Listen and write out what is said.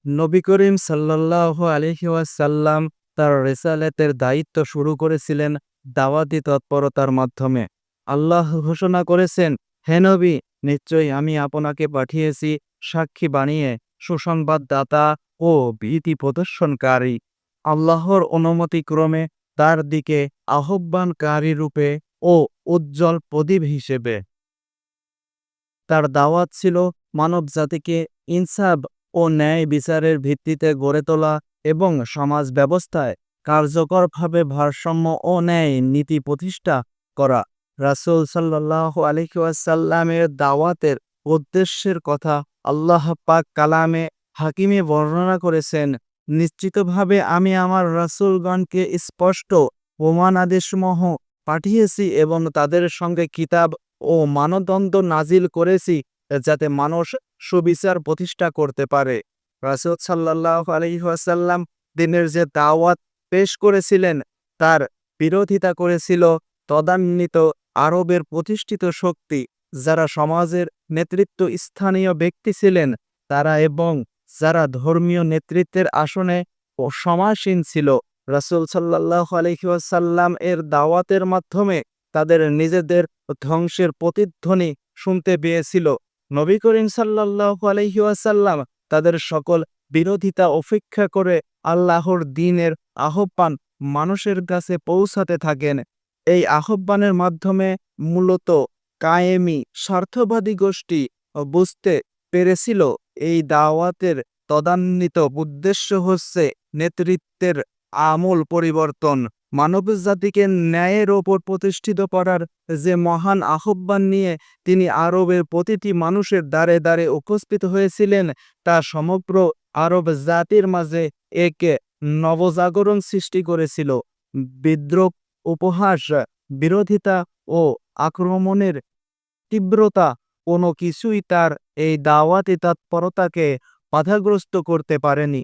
নবী করিম সাল্লাল্লাহু আলাইহি ওয়াসাল্লাম তার রিসালাতের দায়িত্ব শুরু করেছিলেন দাওয়াতি তৎপরতার মাধ্যমে। আল্লাহ ঘোষণা করেছেন, হে নবী, নিশ্চয়ই আমি আপনাকে পাঠিয়েছি সাক্ষী বানিয়ে, সুসংবাদদাতা ও ভীতি প্রদর্শনকারী। আল্লাহর অনুমতিক্রমে তার দিকে আহ্বানকারী রূপে ও উজ্জ্বল প্রদীপ হিসেবে। তার দাওয়াত ছিল মানবজাতিকে ইনসাফ ও ন্যায় বিচারের ভিত্তিতে গড়ে তোলা এবং সমাজ ব্যবস্থায় কার্যকরভাবে ভারসাম্য ও ন্যায় নীতি প্রতিষ্ঠা করা। রাসূল সাল্লাল্লাহু আলাইহি ওয়াসাল্লামের দাওয়াতের উদ্দেশ্যের কথা আল্লাহ পাক কালামে হাকিমে বর্ণনা করেছেন, নিশ্চিতভাবে আমি আমার রাসূলগণকে স্পষ্ট প্রমাণাদিসমূহ পাঠিয়েছি এবং তাদের সঙ্গে কিতাব ও মানদণ্ড নাজিল করেছি, যাতে মানুষ সুবিচার প্রতিষ্ঠা করতে পারে। রাসূল সাল্লাল্লাহু আলাইহি ওয়াসাল্লাম দিনের যে দাওয়াত পেশ করেছিলেন, তার বিরোধিতা করেছিল তদান্বিত আরবের প্রতিষ্ঠিত শক্তি, যারা সমাজের নেতৃত্ব স্থানীয় ব্যক্তি ছিলেন তারা, এবং যারা ধর্মীয় নেতৃত্বের আসনে ও সমাসীন ছিল। রাসূল সাল্লাল্লাহু আলাইহি ওয়াসাল্লাম এর দাওয়াতের মাধ্যমে তাদের নিজেদের ধ্বংসের প্রতিধ্বনি শুনতে পেয়েছিল। নবী করিম সাল্লাল্লাহু আলাইহি ওয়াসাল্লাম তাদের সকল বিরোধিতা উপেক্ষা করে আল্লাহর দ্বীনের আহ্বান মানুষের কাছে পৌঁছাতে থাকেন। এই আহ্বানের মাধ্যমে মূলত কায়েমি স্বার্থবাদী গোষ্ঠী বুঝতে পেরেছিল এই দাওয়াতের তদান্বিত উদ্দেশ্য হচ্ছে নেতৃত্বের আমূল পরিবর্তন। মানবজাতিকে ন্যায়ের ওপর প্রতিষ্ঠিত করার যে মহান আহ্বান নিয়ে তিনি আরবের প্রতিটি মানুষের দ্বারে দ্বারে উপস্থিত হয়েছিলেন, তা সমগ্র আরব জাতির মাঝে এক নবজাগরণ সৃষ্টি করেছিল। বিদ্রোহ, উপহাস, বিরোধিতা ও আক্রমণের তীব্রতা কোনো কিছুই তার এই দাওয়াতি তৎপরতাকে বাধাগ্রস্ত করতে পারেনি।